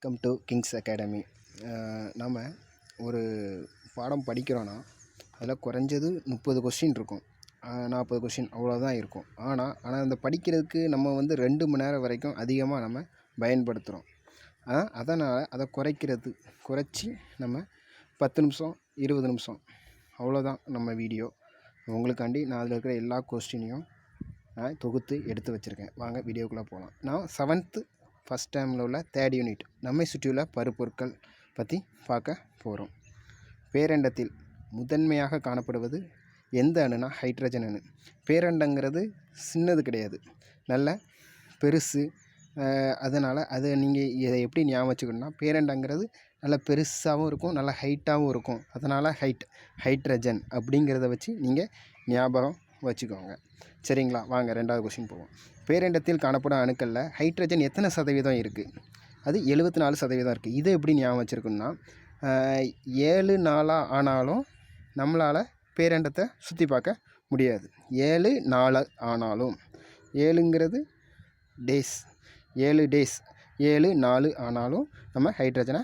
Welcome to Kings academy. நாம் ஒரு பாடம் படிக்கிறோன்னா அதில் குறைஞ்சது 30 கொஸ்டின் இருக்கும், 40 கொஸ்டின் அவ்வளோதான் இருக்கும். ஆனால் அந்த படிக்கிறதுக்கு நம்ம 2 மணி நேரம் வரைக்கும் அதிகமாக நம்ம பயன்படுத்துகிறோம். அதனால் அதை குறைச்சி நம்ம 10 நிமிஷம் 20 நிமிஷம் அவ்வளோதான் நம்ம வீடியோ. உங்களுக்காண்டி நான் அதில் இருக்கிற எல்லா கொஸ்டினையும் நான் தொகுத்து எடுத்து வச்சுருக்கேன். வாங்க வீடியோக்குள்ளே போகலாம். நான் 7th ஃபஸ்ட் டைமில் உள்ள 3rd யூனிட் நம்மை சுற்றியுள்ள பருப்பொருட்கள் பற்றி பார்க்க போகிறோம். பேரண்டத்தில் முதன்மையாக காணப்படுவது எந்த அணுனா ஹைட்ரஜன் அணு. பேரண்டங்கிறது சின்னது கிடையாது, நல்ல பெருசு. அதனால் அதை நீங்கள் இதை எப்படி ஞாபகம் வச்சுக்கணுன்னா, பேரண்டங்கிறது நல்ல பெருசாகவும் இருக்கும், நல்ல ஹைட்டாகவும் இருக்கும். அதனால் ஹைட்ரஜன் அப்படிங்கிறத வச்சு நீங்கள் ஞாபகம் வச்சுக்கோங்க. சரிங்களா? வாங்க 2வது கொஸ்டின் போவோம். பேரண்டத்தில் காணப்படும் அணுக்களில் ஹைட்ரஜன் எத்தனை சதவீதம் இருக்குது? அது 74% இருக்குது. இதை எப்படி ஞாபகம் வச்சுருக்கணும்னா, 7 நாளாக ஆனாலும் நம்மளால் பேரண்டத்தை சுற்றி பார்க்க முடியாது. 7 நாள் ஆனாலும், 7ங்கிறது டேஸ், 7 டேஸ், 7 நாள் ஆனாலும் நம்ம ஹைட்ரஜனை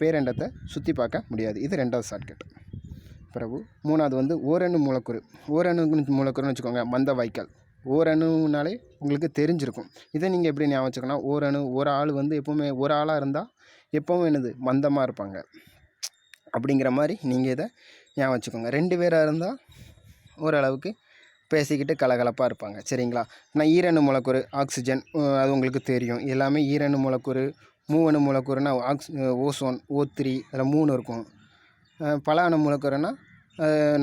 பேரண்டத்தை சுற்றி பார்க்க முடியாது. இது 2வது ஷார்ட்கட். பிறகு 3வது ஓரணு மூலக்கூறு. ஓரணு மூலக்கூறுன்னு வச்சுக்கோங்க, மந்த வாய்க்கால். ஓரணுனாலே உங்களுக்கு தெரிஞ்சிருக்கும். இதை நீங்கள் எப்படி ஞாபகம் வச்சுக்கோன்னா, ஓரணு ஒரு ஆள் எப்போவுமே ஒரு ஆளாக இருந்தால் எப்போவும் மந்தமாக இருப்பாங்க அப்படிங்கிற மாதிரி நீங்கள் இதை ஞாபகம் வச்சுக்கோங்க. 2 பேராக இருந்தால் ஓரளவுக்கு பேசிக்கிட்டு கலகலப்பாக இருப்பாங்க. சரிங்களா? நான் ஈரணு மூலக்கூறு ஆக்சிஜன், அது உங்களுக்கு தெரியும். எல்லாமே ஈரணு மூலக்கூறு. மூவணு மூலக்கூறுனா ஓசோன், O3, அதில் 3 இருக்கும். பல அணு மூலக்கூறுனா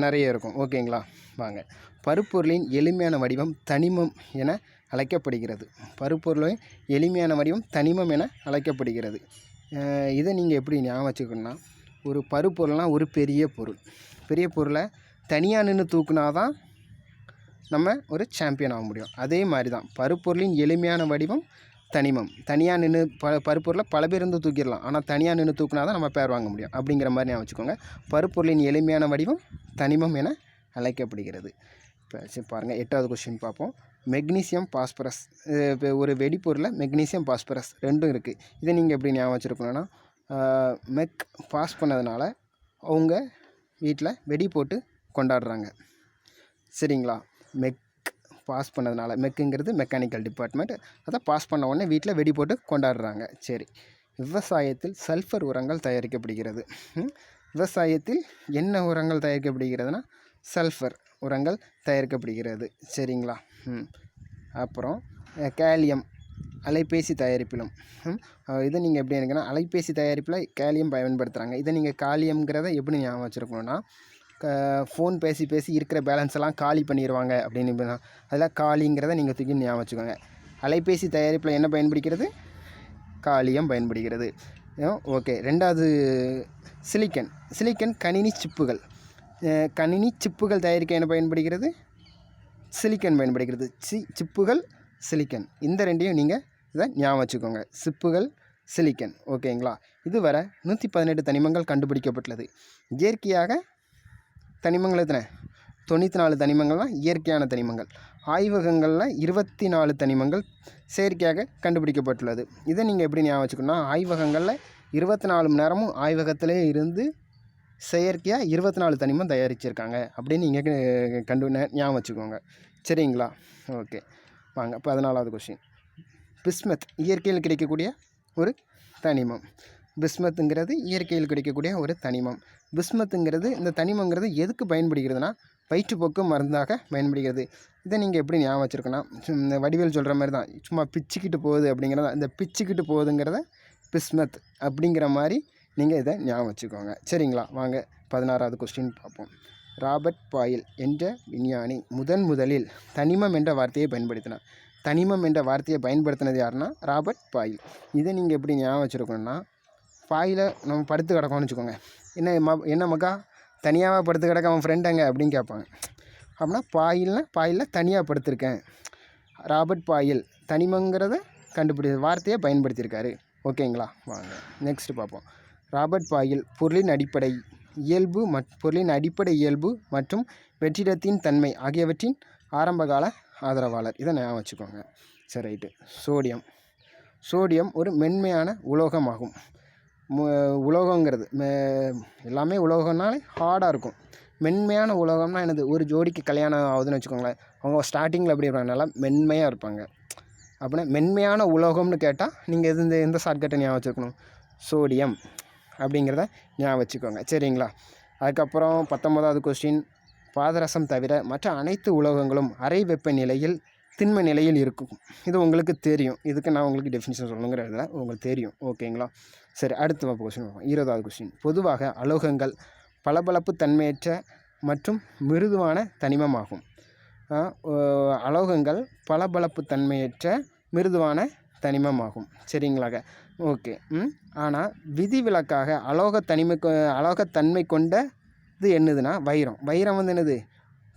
நிறைய இருக்கும். ஓகேங்களா? வாங்க. பருப்பொருளின் எளிமையான வடிவம் தனிமம் என அழைக்கப்படுகிறது. பருப்பொருளின் எளிமையான வடிவம் தனிமம் என அழைக்கப்படுகிறது. இதை நீங்கள் எப்படி ஞாபகம் வச்சுக்கணுன்னா, ஒரு பருப்பொருள்னால் ஒரு பெரிய பொருளை தனியாக நின்று தூக்குனா தான் நம்ம ஒரு சாம்பியன் ஆக முடியும். அதே மாதிரி தான் பருப்பொருளின் எளிமையான வடிவம் தனிமம். தனியாக நின்று பருப்பொருளை பல பேர் இருந்து தூக்கிடலாம், ஆனால் தனியாக நின்று தூக்குனா தான் நம்ம பேர் வாங்க முடியும். அப்படிங்கிற மாதிரி ஞாபகம் வச்சுக்கோங்க. பருப்பொருளின் எளிமையான வடிவம் தனிமம் என அழைக்கப்படுகிறது. இப்போ பாருங்கள், 8வது கொஸ்டின் பார்ப்போம். Magnesium phosphorus. இப்போ ஒரு வெடிப்பொருளில் மெக்னீசியம் பாஸ்பரஸ் ரெண்டும் இருக்குது. இதை நீங்கள் எப்படி ஞாபகம் வச்சுருக்கணும்னா, மெக் பாஸ் பண்ணதுனால அவங்க வீட்டில் வெடி போட்டு கொண்டாடுறாங்க. சரிங்களா? மெக் பாஸ் பண்ணதுனால, மெக்குங்கிறது மெக்கானிக்கல் டிபார்ட்மெண்ட், அதை பாஸ் பண்ண உடனே வீட்டில் வெடி போட்டு கொண்டாடுறாங்க. சரி. விவசாயத்தில் சல்ஃபர் உரங்கள் தயாரிக்கப்படுகிறது. விவசாயத்தில் என்ன உரங்கள் தயாரிக்கப்படுகிறதுனா சல்ஃபர் உரங்கள் தயாரிக்கப்படுகிறது. சரிங்களா? அப்புறம் கேலியம் அலைபேசி தயாரிப்பிலும். இதை நீங்கள் எப்படி நினைக்கணும், அலைபேசி தயாரிப்பில் கேலியம் பயன்படுத்துகிறாங்க. இதை நீங்கள் காலியம்ங்கிறத எப்படி ஞாபகம் வச்சுருக்கணும்னா, ஃபோன் பேசி இருக்கிற பேலன்ஸ் எல்லாம் காலி பண்ணிடுவாங்க அப்படின்னு. அதில் காலிங்கிறத நீங்கள் தூக்கி ஞாபகம் வச்சுக்கோங்க. அலைபேசி தயாரிப்பில் என்ன பயன்படுகிறது? காலியம் பயன்படுகிறது. ஓகே. 2வது சிலிக்கன் கணினி சிப்புகள் தயாரிக்க என்ன பயன்படுகிறது? சிலிக்கன் பயன்படுகிறது. சிப்புகள் சிலிக்கன். இந்த 2ஐயும் நீங்கள் இதை ஞாபகம் வச்சுக்கோங்க. சிப்புகள் சிலிக்கன். ஓகேங்களா? இதுவரை 118 தனிமங்கள் கண்டுபிடிக்கப்பட்டுள்ளது. இயற்கையாக தனிமங்கள் எத்தனை? 94 தனிமங்கள்லாம் இயற்கையான தனிமங்கள். ஆய்வகங்களில் 24 தனிமங்கள் செயற்கையாக கண்டுபிடிக்கப்பட்டுள்ளது. இதை நீங்கள் எப்படி ஞாபகம் வச்சுக்கணும்னா, ஆய்வகங்களில் 24 மணி நேரமும் ஆய்வகத்திலே இருந்து செயற்கையாக 24 தனிமம் தயாரிச்சிருக்காங்க அப்படின்னு நீங்கள் ஞாபகம் வச்சுக்கோங்க. சரிங்களா? ஓகே. வாங்க. 14வது கொஸ்டின். பிஸ்மத் இயற்கையில் கிடைக்கக்கூடிய ஒரு தனிமம். பிஸ்மத்துங்கிறது இயற்கையில் கிடைக்கக்கூடிய ஒரு தனிமம். பிஸ்மத்துங்கிறது, இந்த தனிமங்கிறது எதுக்கு பயன்படுகிறதுனா வயிற்றுப்போக்கு மருந்தாக பயன்படுகிறது. இதை நீங்கள் எப்படி ஞாபகம் வச்சுருக்கோன்னா, இந்த வடிவேல் சொல்கிற மாதிரி தான், சும்மா பிச்சுக்கிட்டு போகுது அப்படிங்கிறத, இந்த பிச்சுக்கிட்டு போகுதுங்கிறத பிஸ்மத் அப்படிங்கிற மாதிரி நீங்கள் இதை ஞாபகம் வச்சுக்கோங்க. சரிங்களா? வாங்க 16வது கொஸ்டின் பார்ப்போம். ராபர்ட் பாயில் என்ற விஞ்ஞானி முதலில் தனிமம் என்ற வார்த்தையை பயன்படுத்தினார். தனிமம் என்ற வார்த்தையை பயன்படுத்தினது யாருன்னா ராபர்ட் பாயில். இதை நீங்கள் எப்படி ஞாபகம் வச்சுருக்கோன்னா, பாயில் நம்ம படுத்து கிடக்கோன்னு வச்சுக்கோங்க. என்ன மக்கா தனியாக படுத்து கிடக்க, அவன் ஃப்ரெண்டுங்க அப்படின்னு கேட்பாங்க. அப்படின்னா பாயில் தனியாக படுத்திருக்கேன். ராபர்ட் பாயில் தனிமங்கிறத வார்த்தையை பயன்படுத்தியிருக்காரு. ஓகேங்களா? வாங்க நெக்ஸ்ட்டு பார்ப்போம். ராபர்ட் பாயில் பொருளின் அடிப்படை இயல்பு மற்றும் வெற்றிடத்தின் தன்மை ஆகியவற்றின் ஆரம்பகால ஆதரவாளர். இதை ஞாபகம் வச்சுக்கோங்க. சரி, ரைட்டு. சோடியம் ஒரு மென்மையான உலோகமாகும். உலோகங்கிறது எல்லாமே உலோகம்னாலே ஹார்டாக இருக்கும். மென்மையான உலோகம்னா என்னது, ஒரு ஜோடிக்கு கல்யாணம் ஆகுதுன்னு வச்சுக்கோங்களேன், அவங்க ஸ்டார்டிங்கில் எப்படி இருப்பாங்க, நல்லா மென்மையாக இருப்பாங்க. அப்படின்னா மென்மையான உலோகம்னு கேட்டால் நீங்கள் எந்த ஷார்ட்கட்டை ஞாபகம் வச்சுக்கணும், சோடியம் அப்படிங்கிறத ஞாபகம் வச்சுக்கோங்க. சரிங்களா. அதுக்கப்புறம் 19வது கொஸ்டின், பாதரசம் தவிர மற்ற அனைத்து உலோகங்களும் அறை வெப்பநிலையில் திண்ம நிலையில் இருக்கும். இது உங்களுக்கு தெரியும். இதுக்கு நான் உங்களுக்கு டெஃபினிஷன் சொல்லணுங்கிறதுல உங்களுக்கு தெரியும். ஓகேங்களா. சரி, அடுத்த கொஸ்டின் பார்ப்போம். 20வது கொஸ்டின், பொதுவாக அலோகங்கள் பளபளப்பு தன்மையற்ற மற்றும் மிருதுவான தனிமமாகும். அலோகங்கள் பளபளப்பு தன்மையற்ற மிருதுவான தனிமமாகும். சரிங்களாக. ஓகே. ஆனால் விதிவிலக்காக அலோகத்தன்மை கொண்ட இது என்னதுன்னா வைரம். வைரம் வந்து என்னது,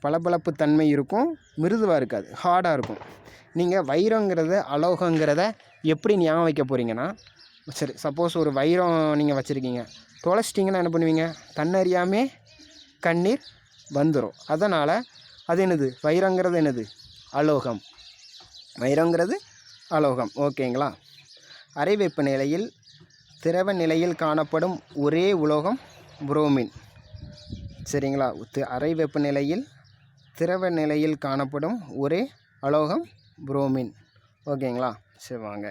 பளபளப்பு தன்மை இருக்கும், மிருதுவாக இருக்காது, ஹார்டாக இருக்கும். நீங்கள் வைரங்கிறத அலோகங்கிறத எப்படி ஞாபகம் வைக்க போகிறீங்கன்னா, சரி சப்போஸ் ஒரு வைரம் நீங்கள் வச்சுருக்கீங்க, தொலைச்சிட்டிங்கன்னா என்ன பண்ணுவீங்க, தன்னறியாமே கண்ணீர் வந்துடும். அதனால் அது என்னது, வைரங்கிறது என்னது, அலோகம். வைரங்கிறது அலோகம். ஓகேங்களா. அறை வெப்பநிலையில் திரவ நிலையில் காணப்படும் ஒரே உலோகம் புரோமின். சரிங்களா. அறை வெப்பநிலையில் திரவ நிலையில் காணப்படும் ஒரே அலோகம் புரோமின். ஓகேங்களா. சரி வாங்க.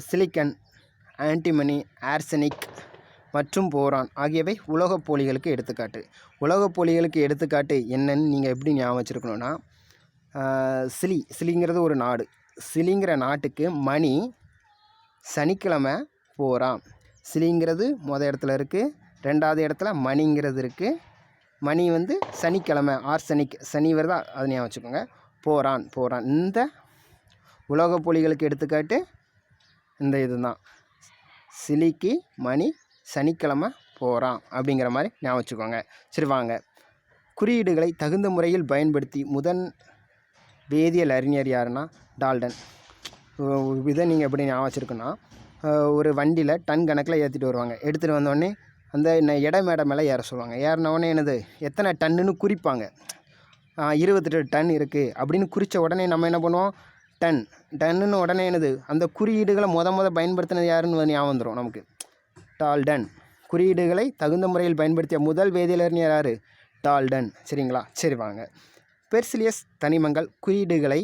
சிலிக்கன், ஆன்டிமனி, ஆர்சனிக் மற்றும் போரான் ஆகியவை உலோகப்போலிகளுக்கு எடுத்துக்காட்டு. உலோகப்போலிகளுக்கு எடுத்துக்காட்டு என்னன்னு நீங்கள் எப்படி ஞாபகம் வச்சுருக்கணுன்னா, சிலிங்கிறது ஒரு நாடு. சிலிங்கிற நாட்டுக்கு மணி சனிக்கிழமை போரான். சிலிங்கிறது இடத்துல இருக்குது, 2வது இடத்துல மணிங்கிறது இருக்குது. மணி வந்து சனிக்கிழமை, ஆர்சனிக் சனி வருதா, அது ஞாபகம் வச்சுக்கோங்க. போரான் இந்த உலோகப்பொலிகளுக்கு எடுத்துக்காட்டு இந்த இதுதான். சிலிக்கு மணி, சனிக்கிழமை போரான் அப்படிங்கிற மாதிரி ஞாபகம் வச்சுக்கோங்க. சரி வாங்க. குறியீடுகளை தகுந்த முறையில் பயன்படுத்தி முதன் வேதியியல் அறிஞர் யாருன்னா டால்டன். இதை நீங்கள் எப்படி ஞாபகம் வச்சுருக்குன்னா, ஒரு வண்டியில் டன் கணக்கில் ஏற்றிட்டு வருவாங்க. எடுத்துகிட்டு வந்தோடனே அந்த எடை மேடை மேலே ஏற சொல்லுவாங்க. ஏறினவுடனே என்னது, எத்தனை டன்னுன்னு குறிப்பாங்க. 28 டன் இருக்குது அப்படின்னு குறித்த உடனே நம்ம என்ன பண்ணுவோம், டன்னுன்னு உடனே என்னது, அந்த குறியீடுகளை பயன்படுத்தினது யாருன்னு ஞாபகம் வந்துடும் நமக்கு, டால்டன். குறியீடுகளை தகுந்த முறையில் பயன்படுத்திய முதல் வேதியியலறிஞர் யார், டால்டன். சரிங்களா. சரி வாங்க. பெர்சிலியஸ் தனிமங்கள் குறியீடுகளை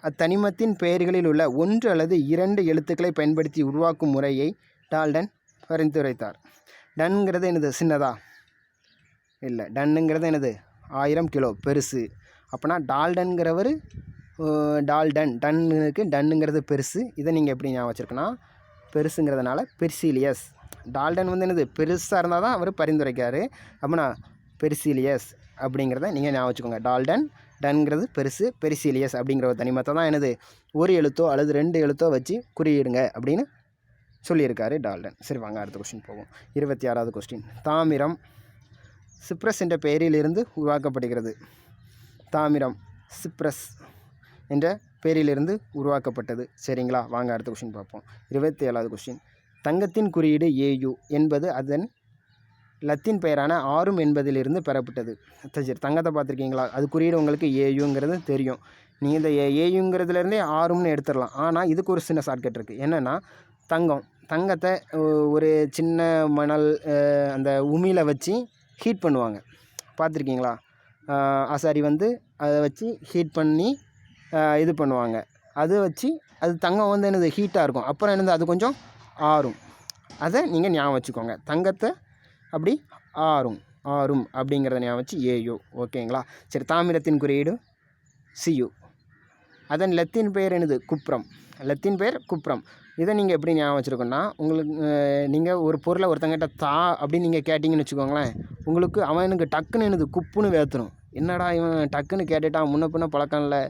அத்தனிமத்தின் பெயர்களில் உள்ள 1 அல்லது 2 எழுத்துக்களை பயன்படுத்தி உருவாக்கும் முறையை டால்டன் பரிந்துரைத்தார். டன்ங்கிறது என்னது, சின்னதா இல்லை, டன்னுங்கிறது என்னது 1000 கிலோ, பெருசு. அப்போனா டால்டன்கிறவர் டன்னுக்கு டன்னுங்கிறது பெருசு. இதை நீங்கள் எப்படி ஞாபகம் வச்சுருக்கனா, பெருசுங்கிறதுனால பெர்சிலியஸ். டால்டன் வந்து என்னது, பெருசாக இருந்தால் தான் அவர் பரிந்துரைக்கார். அப்படின்னா பெர்சிலியஸ் அப்படிங்கிறத நீங்கள் ஞாபகம் வச்சுக்கோங்க. டன்ங்கிறது பெருசு, பெர்சிலியஸ் அப்படிங்கிற ஒரு தனிமத்தை தான் என்னது, ஒரு எழுத்தோ அல்லது 2 எழுத்தோ வச்சு குறியிடுங்க அப்படின்னு சொல்லியிருக்காரு டால்டன். சரி வாங்க, அடுத்த கொஸ்டின் போவோம். 26வது கொஸ்டின், தாமிரம் சிப்ரஸ் என்ற பெயரிலிருந்து உருவாக்கப்படுகிறது. தாமிரம் சிப்ரஸ் என்ற பெயரிலிருந்து உருவாக்கப்பட்டது. சரிங்களா. வாங்க அடுத்த கொஸ்டின் பார்ப்போம். 27வது கொஸ்டின், தங்கத்தின் குறியீடு AU என்பது அதன் லத்தீன் பெயரான ஆரும் என்பதிலிருந்து பெறப்பட்டது. சரி, தங்கத்தை பார்த்துருக்கீங்களா, அது குறியீடு உங்களுக்கு AUங்கிறது தெரியும். நீங்கள் இந்த AUங்கிறதுலேருந்தே ஆரும்னு எடுத்துடலாம். ஆனால் இதுக்கு ஒரு சின்ன ஷார்ட்கட் இருக்குது. என்னென்னா, தங்கத்தை ஒரு சின்ன மணல் அந்த உமியில் வச்சு ஹீட் பண்ணுவாங்க, பார்த்துருக்கீங்களா. ஆசாரி வந்து அதை வச்சு ஹீட் பண்ணி இது பண்ணுவாங்க. அது வச்சு அது தங்கம் வந்து என்னது, ஹீட்டாக இருக்கும். அப்புறம் என்னது, அது கொஞ்சம் ஆறும். அதை நீங்கள் ஞாபகம் வச்சுக்கோங்க. தங்கத்தை அப்படி ஆறும் அப்படிங்கிறத ஞாபகம் வச்சு AU. ஓகேங்களா. சரி, தாமிரத்தின் குறியீடு CU. அதன் லத்தீன் பெயர் என்னது, குப்ரம். லத்தீன் பெயர் குப்ரம். இதை நீங்கள் எப்படி ஞாபகம் வச்சுருக்கோன்னா, உங்களுக்கு நீங்கள் ஒரு பொருளை ஒருத்தங்கிட்ட அப்படின்னு நீங்கள் கேட்டிங்கன்னு வச்சுக்கோங்களேன், உங்களுக்கு அவனுக்கு டக்குன்னு என்னது, குப்புன்னு வேர்த்தணும். என்னடா இவன் டக்குன்னு கேட்டுட்டான், முன்ன பின்ன பழக்கம் இல்லை,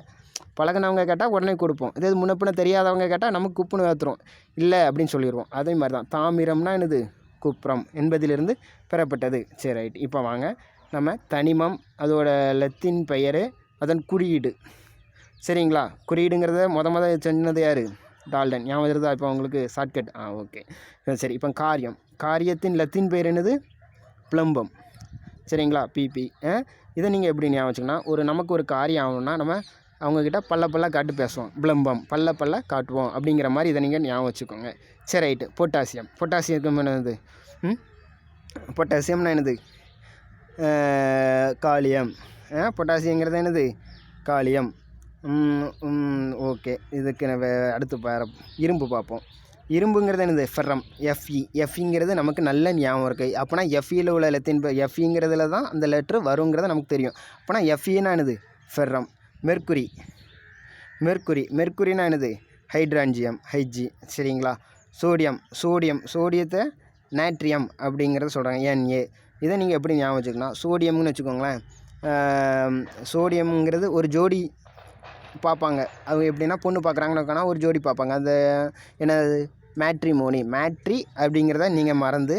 பழகினவங்க கேட்டால் உடனே கொடுப்போம். இதே முன்ன பின்ன தெரியாதவங்க கேட்டால் நமக்கு குப்புன்னு வேர்த்துரும், இல்லை அப்படின்னு சொல்லிடுவோம். அதே மாதிரி தான் தாமிரம்னா என்னது, குப்ரம் என்பதிலிருந்து பெறப்பட்டது. சரி ரைட். இப்போ வாங்க, நம்ம தனிமம், அதோட லத்தீன் பெயர், அதன் குறியீடு. சரிங்களா. குறியீடுங்கிறத சொன்னது யார், டால்டன். ஞாபகம் வருதா இப்போ உங்களுக்கு ஷார்ட்கட். ஓகே சரி. இப்போ காரியத்தின் லத்தீன் பெயர் என்னது, பிளம்பம். சரிங்களா, PP. இதை நீங்கள் எப்படி ஞாபகம் வச்சுக்கோன்னா, நமக்கு ஒரு காரியம் ஆகணும்னா நம்ம அவங்கக்கிட்ட பல்ல காட்டு பேசுவோம், பிளம்பம் பல்ல காட்டுவோம் அப்படிங்கிற மாதிரி இதை நீங்கள் ஞாபகம் வச்சுக்கோங்க. சரி ரைட்டு. பொட்டாசியத்துக்கு என்னது? பொட்டாசியம்னா என்னது? காலியம். பொட்டாசியங்கிறது என்னது? காலியம். ஓகே. இதுக்கு அடுத்து இரும்பு பார்ப்போம். இரும்புங்கிறது என்னது? ஃபெர்ரம். எஃப்இங்கிறது நமக்கு நல்ல ஞாபகம் இருக்குது. அப்போனா எஃப்இயில் உள்ள லெத்தின் எஃப்இங்கிறதுல தான் அந்த லெட்ரு வருங்கிறது நமக்கு தெரியும். அப்போனா எஃப்இனா என்னது? ஃபெர்ரம். மெர்க்குரினா என்னது? ஹைட்ராஞ்சியம். சரிங்களா? சோடியத்தை நேட்ரியம் அப்படிங்கிறத சொல்கிறாங்க, NA. இதை நீங்கள் எப்படி ஞாபகம் வச்சுக்கணும்? சோடியம்னு வச்சுக்கோங்களேன். சோடியம்ங்கிறது ஒரு ஜோடி பார்ப்பாங்க. அவங்க எப்படின்னா பொண்ணு பார்க்குறாங்கன்னு ஒரு ஜோடி பார்ப்பாங்க. அந்த என்னது? மேட்ரிமோனி. அப்படிங்கிறத நீங்கள் மறந்து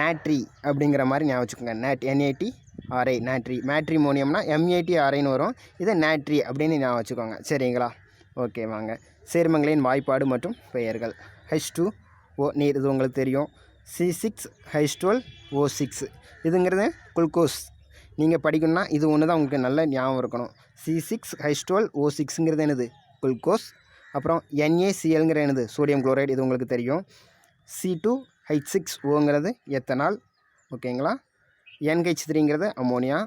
நேட்ரி அப்படிங்கிற மாதிரி ஞாபகம் வச்சுக்கோங்க. NATRI நேட்ரி. மேட்ரிமோனியம்னா MATRIன்னு வரும். இதை நேட்ரி அப்படின்னு ஞாபகம் வச்சுக்கோங்க. சரிங்களா? ஓகே வாங்க. சேர்மங்களின் வாய்ப்பாடு மற்றும் பெயர்கள். H2O நீர், இது உங்களுக்கு தெரியும். C6H12O6 இதுங்கிறது glucose. நீங்கள் படிக்கணும்னா இது ஒன்று தான் உங்களுக்கு நல்ல ஞாபகம் இருக்கணும். C6H12O6ங்கிறது என்னது? குளுக்கோஸ். அப்புறம் NaClங்கிற என்னது? சோடியம் குளோரைடு, இது உங்களுக்கு தெரியும். C2H6Oங்கிறது எத்தனால். ஓகேங்களா? NH3ங்கிறது அமோனியா,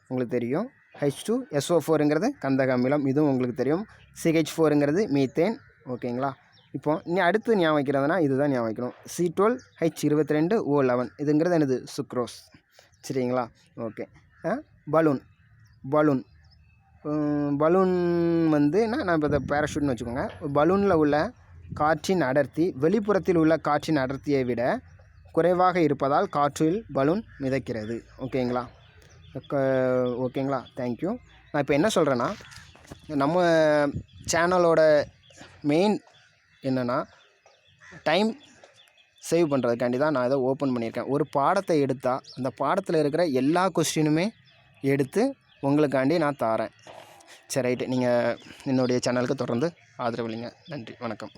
உங்களுக்கு தெரியும். H2SO4ங்கிறது கந்தக அமிலம், இதுவும் உங்களுக்கு தெரியும். CH4ங்கிறது மீத்தேன். ஓகேங்களா? இப்போ நீ அடுத்து ஞாபகம் வைக்கிறதுனா இதுதான் ஞாபகம் வைக்கணும். C12H22O11 இதுங்கிறது என்னது? சுக்ரோஸ். சரிங்களா? ஓகே. பலூன் வந்துன்னா நான் இப்போ இதை பேராஷூட்னு வச்சுக்கோங்க. பலூனில் உள்ள காற்றின் அடர்த்தி வெளிப்புறத்தில் உள்ள காற்றின் அடர்த்தியை விட குறைவாக இருப்பதால் காற்றில் பலூன் மிதக்கிறது. ஓகேங்களா? தேங்க்யூ. நான் இப்போ என்ன சொல்கிறேன்னா, நம்ம சேனலோட மெயின் என்னென்னா டைம் சேவ் பண்ணுறதுக்காண்டி தான் நான் இதை ஓப்பன் பண்ணியிருக்கேன். ஒரு பாடத்தை எடுத்தால் அந்த பாடத்தில் இருக்கிற எல்லா கொஸ்டினுமே எடுத்து உங்களுக்காண்டி நான் தாரேன். சரி ரைட்டு. நீங்கள் என்னுடைய சேனலுக்கு தொடர்ந்து ஆதரவளிங்க. நன்றி, வணக்கம்.